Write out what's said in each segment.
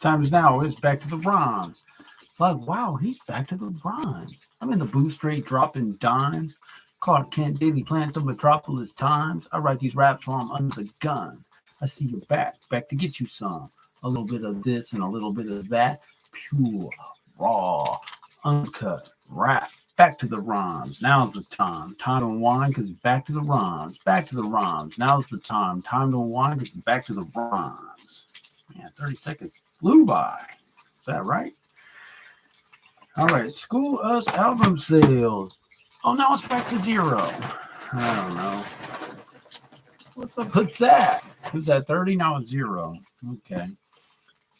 Time is now. It's back to the rhymes. It's like, wow, he's back to the rhymes. I'm in the booth straight dropping dimes. Clark Kent, Daily Planet, the Metropolis Times. I write these raps while I'm under the gun. I see you back to get you some. A little bit of this and a little bit of that. Pure, raw, uncut rap. Back to the rhymes. Now's the time. Time to unwind because it's back to the rhymes. Back to the rhymes. Now's the time. Time to unwind because it's back to the rhymes. Yeah, 30 seconds flew by. Is that right? All right. School Us album sales. Oh, now it's back to zero. I don't know. What's up with that? It was at 30, now it's zero. Okay.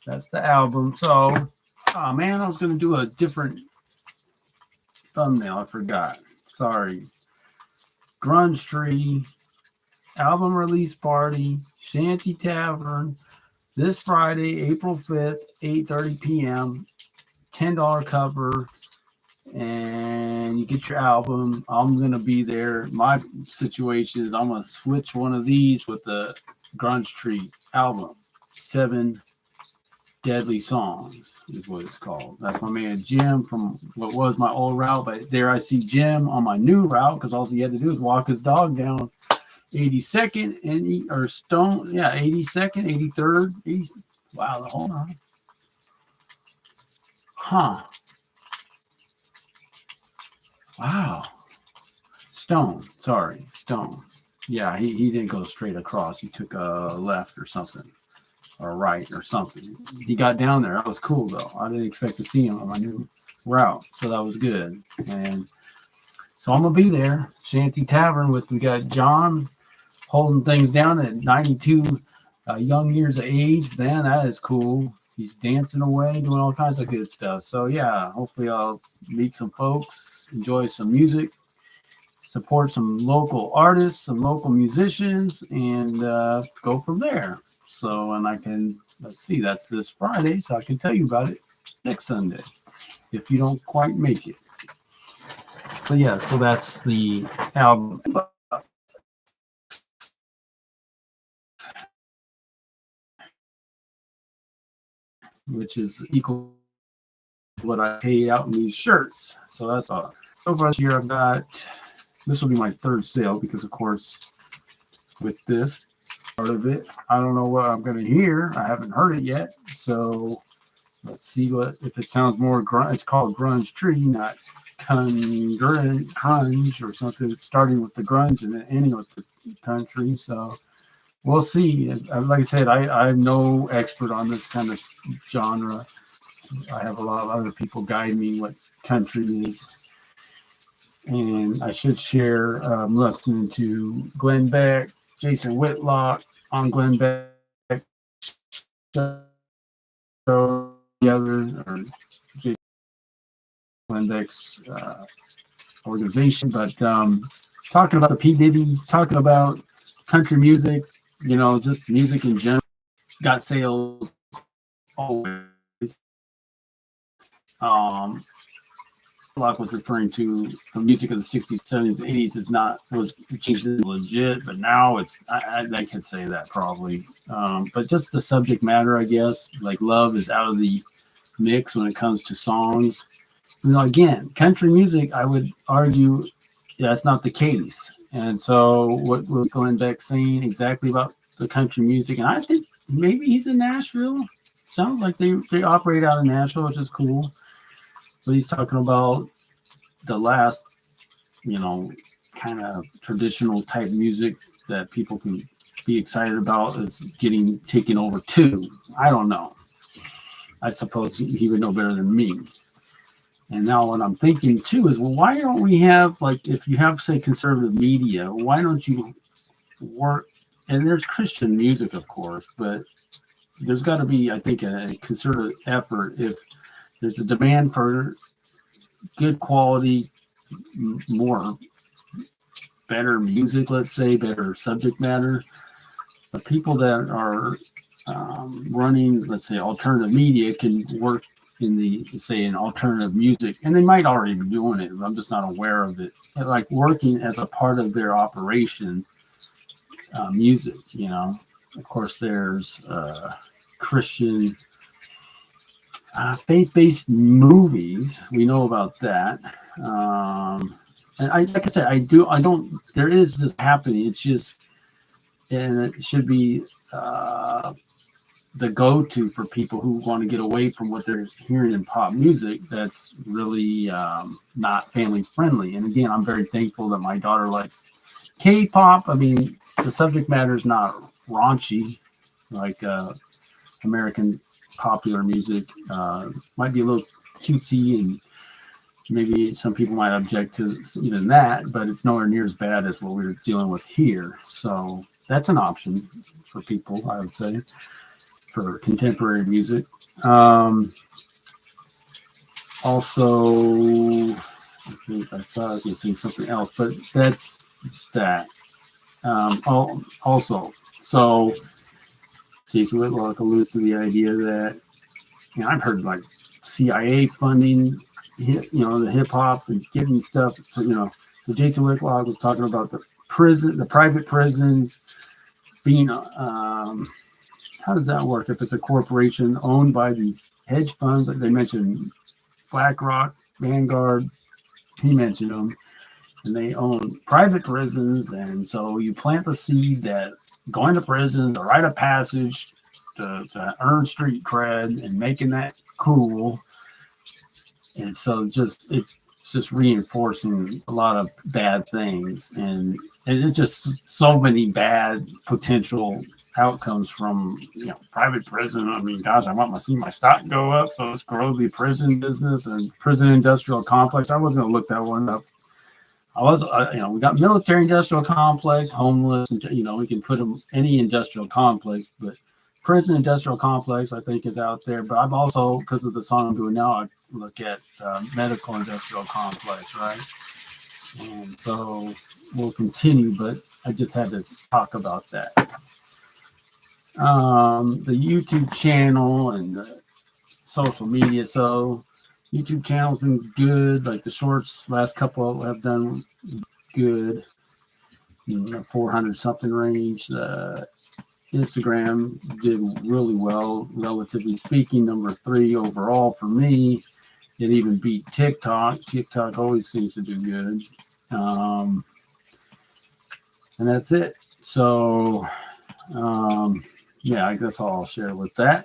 That's the album. So, oh man, I was going to do a different thumbnail. I forgot. Sorry. Grunge Tree, album release party, Shanty Tavern, this Friday, April 5th, 8:30 p.m., $10 cover, and you get your album. I'm going to be there. My situation is I'm going to switch one of these with the Grunge Tree album. 7 Deadly Songs is what it's called. That's my man Jim from what was my old route. But there I see Jim on my new route because all he had to do is walk his dog down 82nd and or Stone. Yeah, 82nd, 83rd. Wow, hold on. Huh. Wow. Stone. Yeah, he didn't go straight across. He took a left or something. Or right or something. He got down there. That was cool though. I didn't expect to see him on my new route, so that was good. And so I'm gonna be there. Shanty Tavern we got John holding things down at 92 young years of age. Man, that is cool. He's dancing away, doing all kinds of good stuff. So yeah, hopefully I'll meet some folks, enjoy some music, support some local artists, some local musicians, and go from there. So, and I can, let's see, that's this Friday, so I can tell you about it next Sunday if you don't quite make it. So, yeah, so that's the album, which is equal to what I paid out in these shirts. So that's all. So far this year, I've got, this will be my third sale because, of course, with this, part of it, I don't know what I'm going to hear. I haven't heard it yet. So let's see what if it sounds more grunge. It's called Grunge Tree, not grunge or something. It's starting with the grunge and then ending with the country. So we'll see. Like I said, I'm no expert on this kind of genre. I have a lot of other people guide me what country is. And I should share listening to Glenn Beck, Jason Whitlock on Glenn Beck show, the other or Jason Glenn Beck's organization, but talking about the P Diddy, talking about country music, just music in general, got sales always. Locke was referring to the music of the 60s, 70s, 80s was changed legit, but now I can say that probably. But just the subject matter, I guess, like love is out of the mix when it comes to songs. Again, country music, I would argue that's not the case. And so what was Glenn Beck saying exactly about the country music? And I think maybe he's in Nashville. Sounds like they operate out of Nashville, which is cool. So he's talking about the last, kind of traditional type music that people can be excited about is getting taken over too. I don't know. I suppose he would know better than me. And now what I'm thinking too is, well, why don't we have, like, if you have, say, conservative media, why don't you work, and there's Christian music, of course, but there's got to be, I think, a concerted effort if there's a demand for good quality, better music, let's say, better subject matter. The people that are running, let's say, alternative media can work in alternative music, and they might already be doing it. I'm just not aware of it. Like working as a part of their operation, music. Of course, there's Christian Faith-based movies, we know about that. And like I said, I don't. There is this happening. It's just, and it should be the go-to for people who want to get away from what they're hearing in pop music. That's really not family friendly. And again, I'm very thankful that my daughter likes K-pop. I mean, the subject matter is not raunchy like American popular music. Might be a little cutesy, and maybe some people might object to even that, but it's nowhere near as bad as what we're dealing with here. So that's an option for people, I would say, for contemporary music. Also, I thought I was going to say something else, but that's that. Also, so Jason Whitlock alludes to the idea that, I've heard like CIA funding, the hip hop and getting stuff, So Jason Whitlock was talking about the private prisons being, how does that work? If it's a corporation owned by these hedge funds, like they mentioned BlackRock, Vanguard, he mentioned them, and they own private prisons. And so you plant the seed that going to prison, the rite of passage, to earn street cred and making that cool. And so it's just reinforcing a lot of bad things. And it's just so many bad potential outcomes from private prison. I mean, gosh, I want to see my stock go up. So let's grow the prison business and prison industrial complex. I was going to look that one up. We got military industrial complex, homeless, and we can put them any industrial complex, but prison industrial complex I think is out there. But I've also, because of the song I'm doing now, I look at medical industrial complex, right? And so we'll continue, but I just had to talk about that. The YouTube channel and the social media. So YouTube channel's been good. Like the shorts, last couple have done good. 400 something range. Instagram did really well, relatively speaking. Number 3 overall for me. It even beat TikTok. TikTok always seems to do good. And that's it. So, I guess I'll share with that.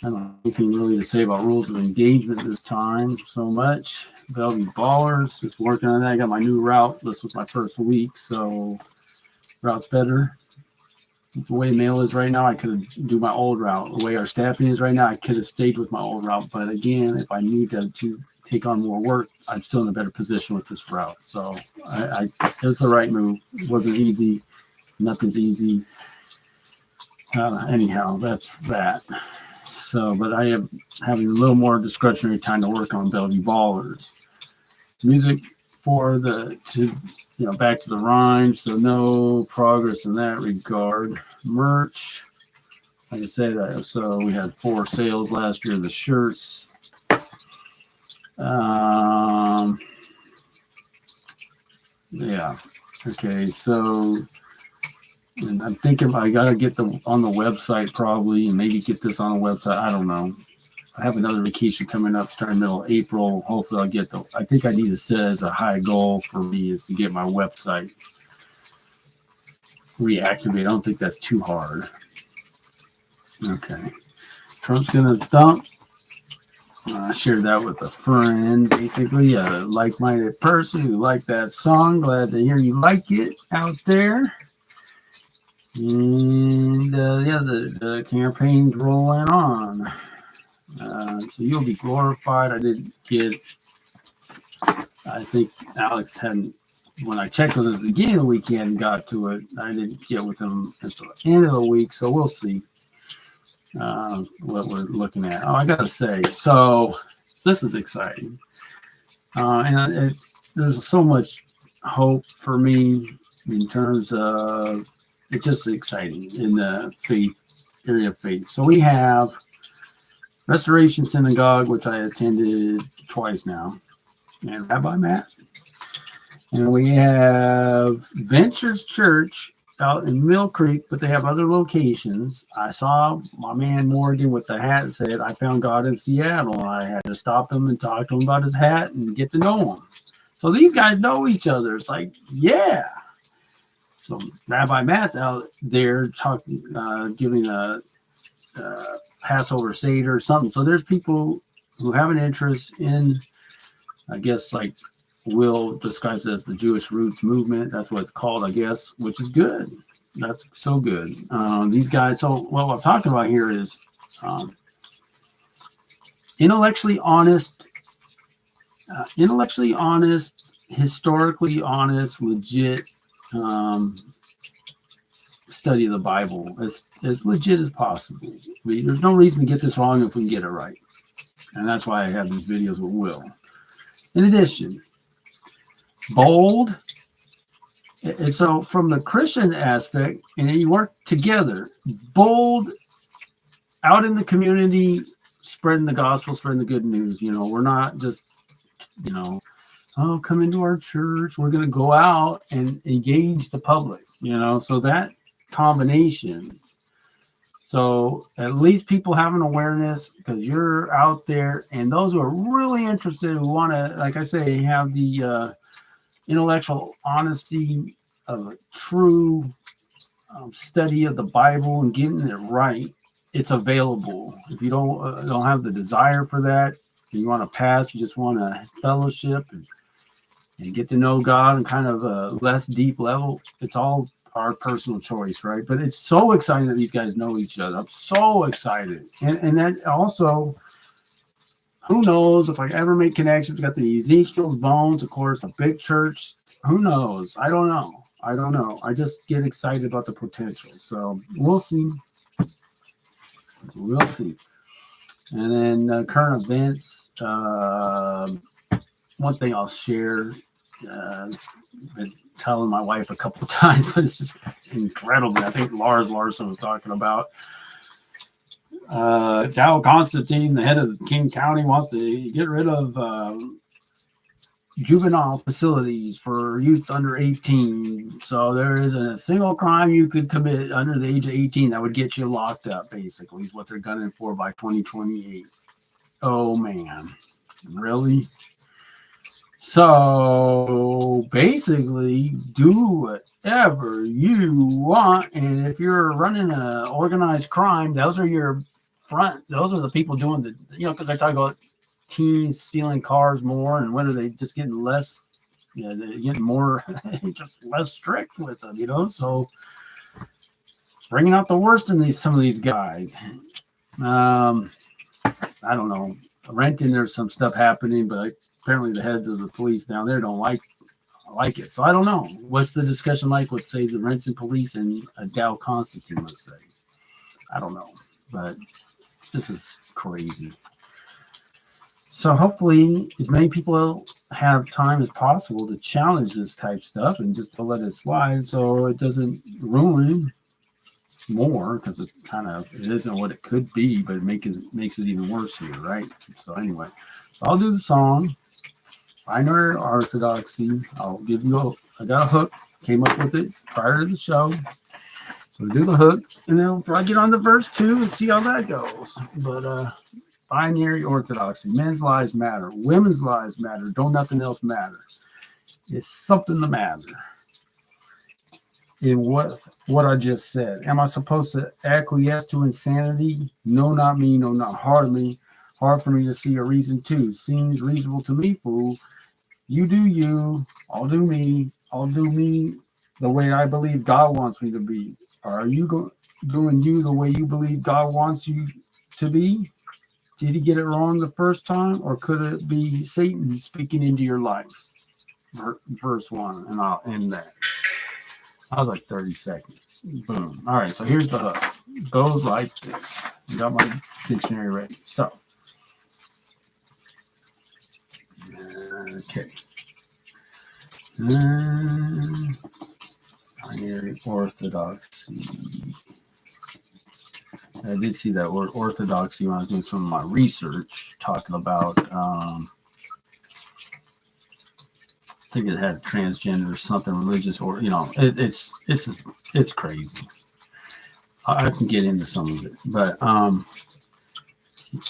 I don't have anything really to say about rules of engagement this time so much. Bellevue Ballers, just working on that. I got my new route. This was my first week, so route's better. The way mail is right now, I could do my old route. The way our staffing is right now, I could have stayed with my old route. But again, if I need to take on more work, I'm still in a better position with this route. So it was the right move. It wasn't easy. Nothing's easy. Anyhow, that's that. So, but I am having a little more discretionary time to work on Bellevue Ballers. Music for back to the rhymes, so no progress in that regard. Merch, like I said, so we had 4 sales last year of the shirts. Okay, so and I'm thinking I got to get them on the website probably, and maybe get this on a website. I don't know. I have another vacation coming up starting middle of April. Hopefully I'll get I think I need to set as a high goal for me is to get my website reactivated. I don't think that's too hard. Okay. Trump's going to dump. I shared that with a friend, basically a like-minded person who liked that song. Glad to hear you like it out there. And the campaign's rolling on. So you'll be glorified. I think Alex hadn't, when I checked with him at the beginning of the week, he hadn't got to it. I didn't get with him until the end of the week, so we'll see what we're looking at. Oh, I got to say, so this is exciting. And there's so much hope for me in terms of it's just exciting in the faith area of faith. So we have Restoration Synagogue, which I attended twice now, and Rabbi Matt. And we have Ventures Church out in Mill Creek, but they have other locations. I saw my man Morgan with the hat said, I found God in Seattle. I had to stop him and talk to him about his hat and get to know him. So these guys know each other. It's like, yeah. So Rabbi Matt's out there talking, giving a Passover Seder or something. So there's people who have an interest in, I guess, like Will describes it as the Jewish Roots Movement. That's what it's called, I guess, which is good. That's so good. These guys, so what I'm talking about here is intellectually honest, historically honest, legit study of the Bible as legit as possible. There's no reason to get this wrong if we can get it right. And that's why I have these videos with Will. In addition, bold. And so from the Christian aspect, and you work together, bold, out in the community, spreading the gospel, spreading the good news. We're not just, oh, come into our church. We're going to go out and engage the public, so that combination. So at least people have an awareness because you're out there, and those who are really interested, who want to, like I say, have the intellectual honesty of a true study of the Bible and getting it right, it's available. If you don't have the desire for that, you want to pass, you just want to fellowship and get to know God on kind of a less deep level, it's all our personal choice, right? But it's so exciting that these guys know each other. I'm so excited. And that also, who knows if I ever make connections? Got the Ezekiel's Bones, of course, a big church. Who knows? I don't know. I just get excited about the potential. So we'll see. We'll see. And then current events. One thing I'll share. I've been telling my wife a couple of times, but it's just incredible. I think Lars Larson was talking about Dow Constantine, the head of King County, wants to get rid of juvenile facilities for youth under 18. So there isn't a single crime you could commit under the age of 18 that would get you locked up, basically, is what they're gunning for by 2028. Oh, man. Really? So basically, do whatever you want. And if you're running an organized crime, those are the people doing because I talk about teens stealing cars more, and when are they just getting less, they're getting more, just less strict with them, so bringing out the worst in some of these guys. I don't know. Renton, there's some stuff happening, but apparently the heads of the police down there don't like it. So I don't know. What's the discussion like with, say, the Renton police and Dow Constantine, let's say? I don't know. But this is crazy. So hopefully as many people have time as possible to challenge this type stuff and just to let it slide so it doesn't ruin more, because it isn't what it could be, but it makes it even worse here, right? So anyway, I'll do the song. Binary Orthodoxy. I'll give you I got a hook, came up with it prior to the show. So do the hook, and then we'll probably get on the verse 2 and see how that goes. But binary orthodoxy, men's lives matter, women's lives matter, don't nothing else matter. It's something to matter. In what I just said. Am I supposed to acquiesce to insanity? No, not me, no, not hardly. Hard for me to see a reason to. Seems reasonable to me, fool. You do you, I'll do me the way I believe God wants me to be. Are you doing you the way you believe God wants you to be? Did he get it wrong the first time, or could it be Satan speaking into your life? Verse 1, and I'll end that. I was like 30 seconds. Boom. All right, so here's the hook. It goes like this. I got my dictionary ready. So, okay. Binary orthodoxy. I did see that word orthodoxy when I was doing some of my research, talking about think it had transgender or something religious, or it's crazy. I can get into some of it, but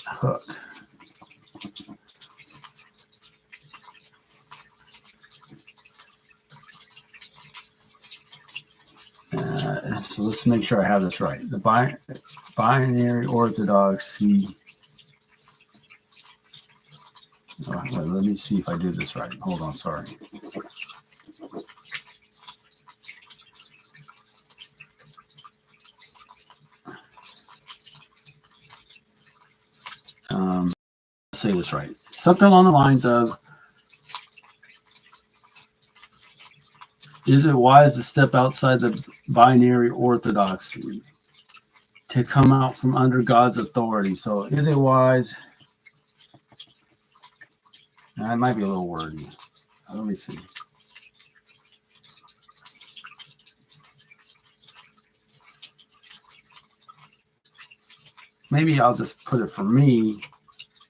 Hook. So let's make sure I have this right. The binary orthodoxy. Wait, let me see if I did this right. Hold on, sorry. Let's say this right. Something along the lines of, is it wise to step outside the binary orthodoxy to come out from under God's authority? So is it wise? That might be a little wordy. Let me see. Maybe I'll just put it for me.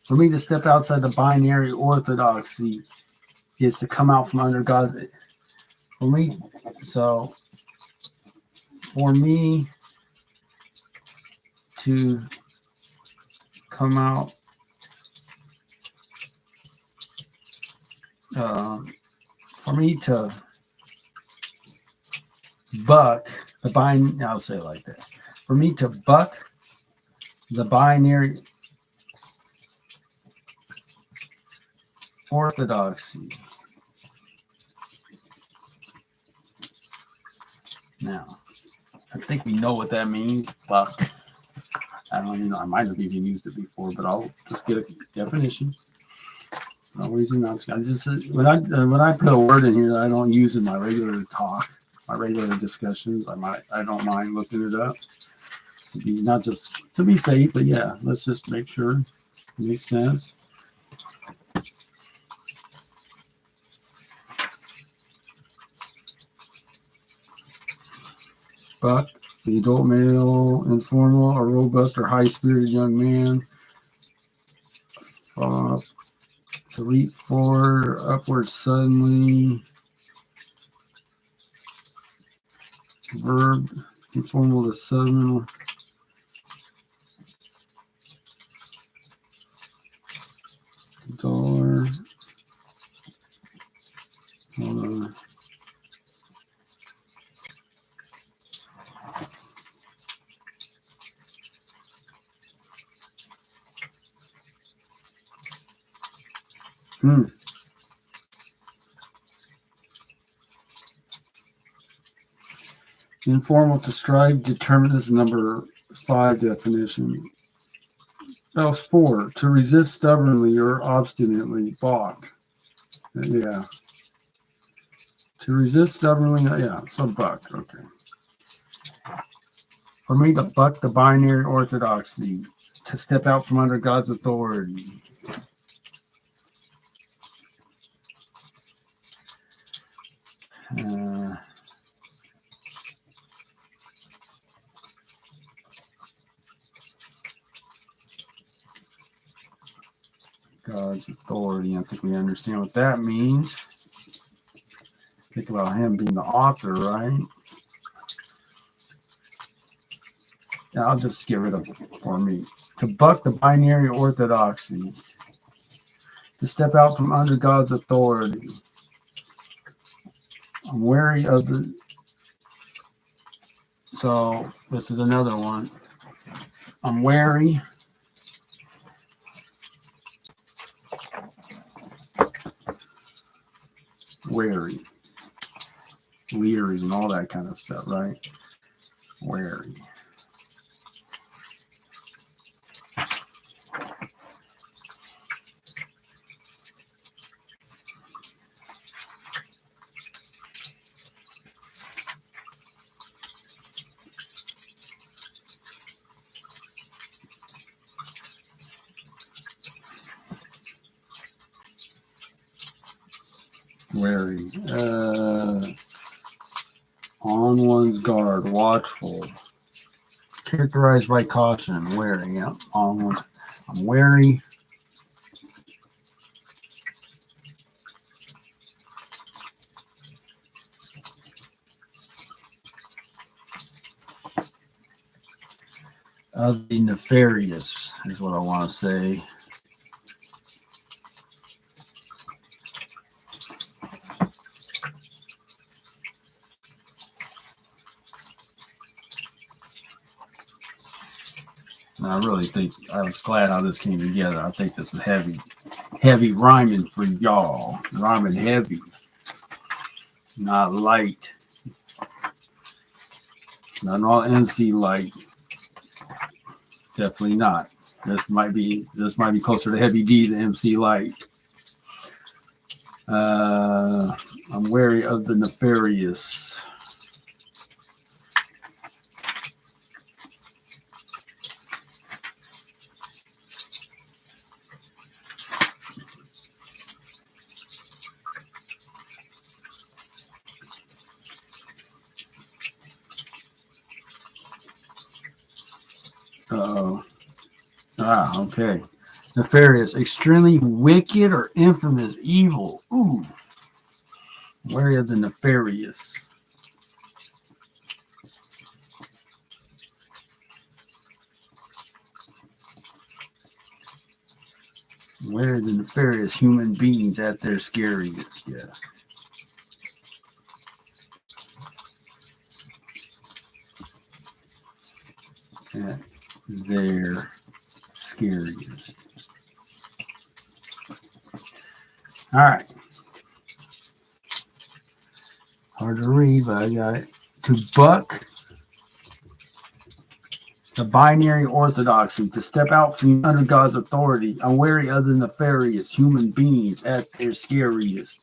For me to step outside the binary orthodoxy is to come out from under God. For me to come out for me to buck the binary, I'll say it like that. For me to buck the binary orthodoxy. Now, I think we know what that means, buck. I don't even know. I might have even used it before, but I'll just get a definition. No reason not to. I just when I put a word in here that I don't use in my regular talk, my regular discussions, I don't mind looking it up to be not just to be safe, but yeah, let's just make sure it makes sense. Buck, the adult male, informal, or robust or high-spirited young man. To leap forward or upward suddenly. Verb, informal to sudden. Dollar. Hold on. Informal to strive, determine this number 5 definition. Now, 4, to resist stubbornly or obstinately, balk. Yeah. To resist stubbornly, yeah, so buck, okay. For me to buck the binary orthodoxy, to step out from under God's authority. God's authority. I think we understand what that means. Think about him being the author, right? Yeah, I'll just get rid of it for me. To buck the binary orthodoxy. To step out from under God's authority. I'm wary of the... So, this is another one. I'm wary. Wary. Leery and all that kind of stuff, right? Wary. Wary. On one's guard, watchful. Characterized by caution, wary. Yep. I'm wary. of the nefarious is what I want to say. And I really think I was glad how this came together. I think this is heavy rhyming for y'all. Rhyming heavy, not light. Not all MC light. Definitely not. This might be closer to Heavy D than MC Light. I'm wary of the nefarious. Okay. Nefarious, extremely wicked or infamous evil. Ooh. Wary of the nefarious. Where are the nefarious human beings at their scariest? Yes. At their scariest. All right. Hard to read, but I got it. To buck the binary orthodoxy, to step out from under God's authority, unwary of the nefarious human beings at their scariest.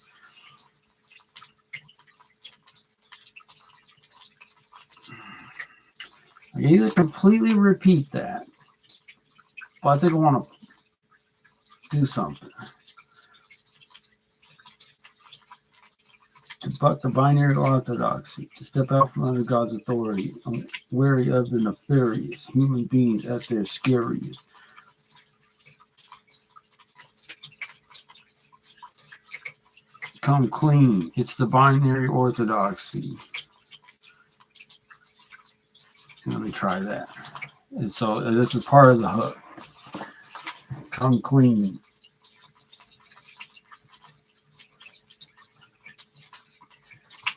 I can either completely repeat that, but I think I want to do something. To buck the binary orthodoxy, to step out from under God's authority, wary of the nefarious human beings at their scariest. Come clean. It's the binary orthodoxy. Let me try that. And so this is part of the hook. Come clean.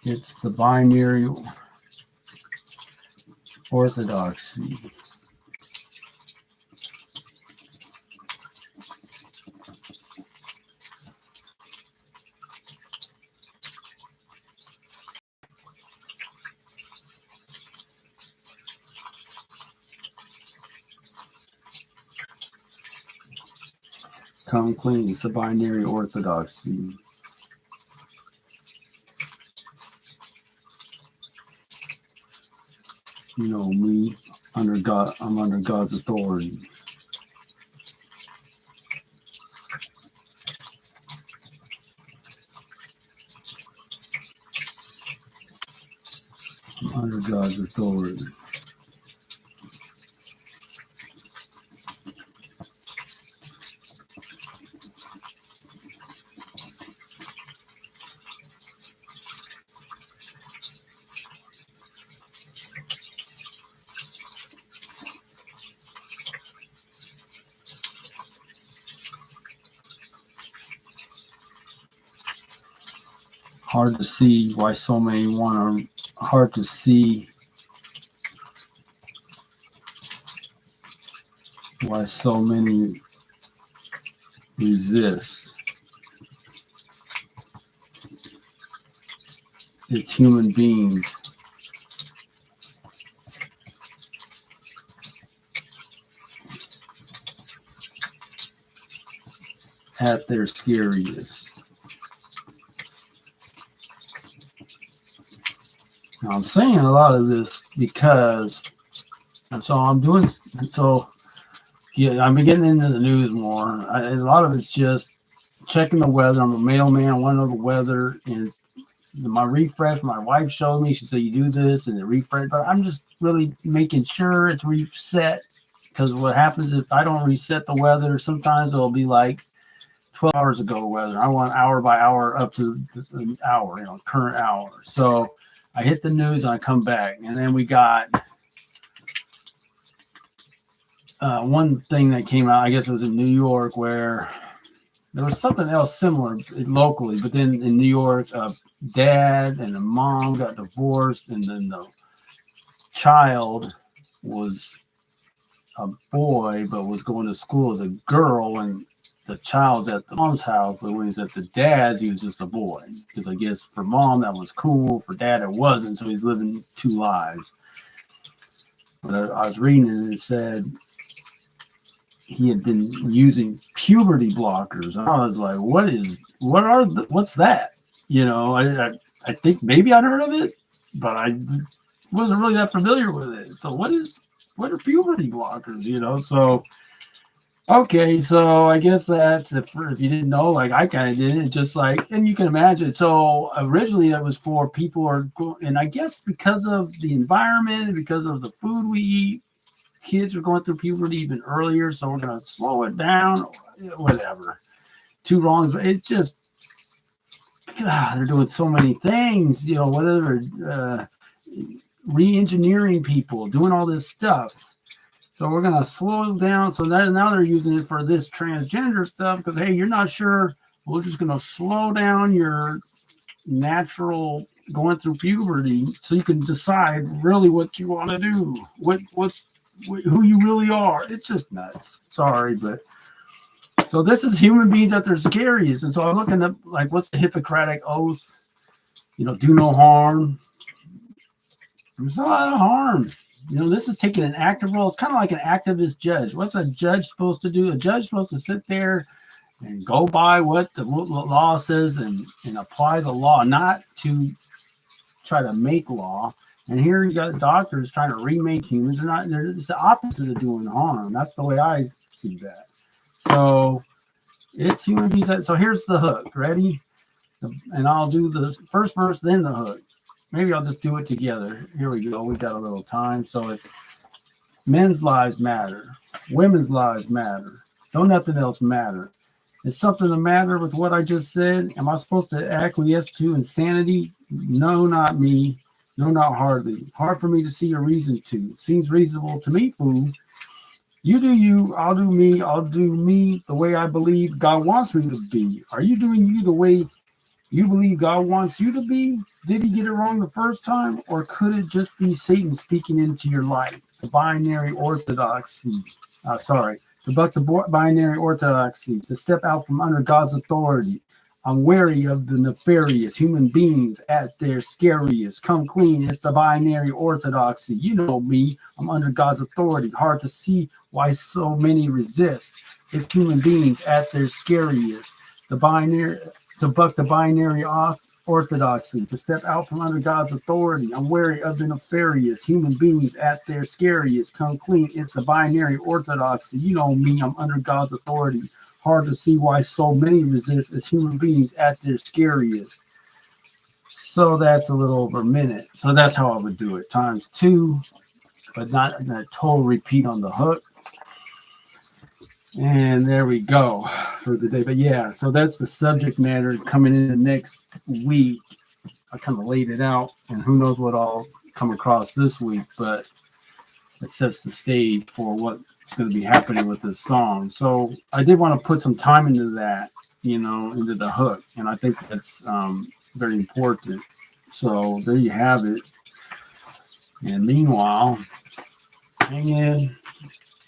It's the binary orthodoxy. Come clean. It's the binary orthodoxy. You know me, under God, I'm under God's authority. I'm under God's authority. Hard to see why so many want to, hard to see why so many resist. It's human beings at their scariest. Now, I'm saying a lot of this because, and so I'm doing, so yeah, I've been getting into the news more. A lot of it's just checking the weather. I'm a mailman. I want to know the weather. And my refresh, my wife showed me. She said, you do this and the refresh. But I'm just really making sure it's reset. Because what happens if I don't reset the weather, sometimes it'll be like 12 hours ago weather. I want hour by hour up to an hour, current hour. So I hit the news and I come back. And then we got one thing that came out, I guess it was in New York, where there was something else similar locally, but then in New York, dad and the mom got divorced, and then the child was a boy but was going to school as a girl, and the child's at the mom's house, but when he's at the dad's, he was just a boy. Because I guess for mom that was cool, for dad it wasn't, so he's living two lives. But I was reading it, and it said he had been using puberty blockers. And I was like, what's that? You know, I think maybe I'd heard of it, but I wasn't really that familiar with it. So what are puberty blockers? You know, so okay, so I guess that's if you didn't know, like I kind of did it, just like, and you can imagine. So originally that was for people and I guess because of the environment and because of the food we eat, kids are going through puberty even earlier, so we're going to slow it down, whatever. Two wrongs, but it's just, God, they're doing so many things, you know, whatever, re-engineering people, doing all this stuff. So we're going to slow down. So now they're using it for this transgender stuff because, hey, you're not sure. We're just going to slow down your natural going through puberty so you can decide really what you want to do, who you really are. It's just nuts. Sorry, but so this is human beings at their scariest. And so I'm looking up, like, what's the Hippocratic Oath? You know, do no harm. There's a lot of harm. You know, this is taking an active role. It's kind of like an activist judge. What's a judge supposed to do? A judge is supposed to sit there and go by what the law says and apply the law, not to try to make law. And here you got doctors trying to remake humans. It's the opposite of doing harm. That's the way I see that. So it's human beings. So here's the hook. Ready? And I'll do the first verse, then the hook. Maybe I'll just do it together. Here we go. We got a little time. So it's men's lives matter. Women's lives matter. Don't nothing else matter. Is something the matter with what I just said? Am I supposed to acquiesce to insanity? No, not me. No, not hardly. Hard for me to see a reason to. Seems reasonable to me, fool. You do you, I'll do me. I'll do me the way I believe God wants me to be. Are you doing you the way you believe God wants you to be? Did he get it wrong the first time? Or could it just be Satan speaking into your life? The binary orthodoxy. To buck the binary orthodoxy. To step out from under God's authority. I'm wary of the nefarious human beings at their scariest. Come clean, it's the binary orthodoxy. You know me, I'm under God's authority. Hard to see why so many resist. It's human beings at their scariest. To buck the binary orthodoxy, to step out from under God's authority. I'm wary of the nefarious human beings at their scariest. Come clean, it's the binary orthodoxy. You know me, I'm under God's authority. Hard to see why so many resist as human beings at their scariest. So that's a little over a minute. So that's how I would do it, times 2, but not a total repeat on the hook. And there we go for the day. But yeah, so that's the subject matter coming in the next week. I kind of laid it out, and who knows what I'll come across this week, but it sets the stage for what's going to be happening with this song. So I did want to put some time into that, you know, into the hook, and I think that's very important. So there you have it. And meanwhile, hang in,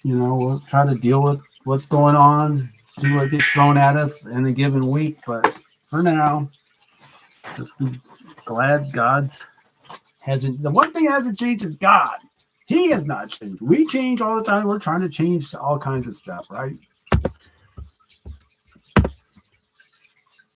you know, we'll try to deal with what's going on, see what gets thrown at us in a given week. But for now, just be glad the one thing that hasn't changed is God. He has not changed. We change all the time. We're trying to change all kinds of stuff, right?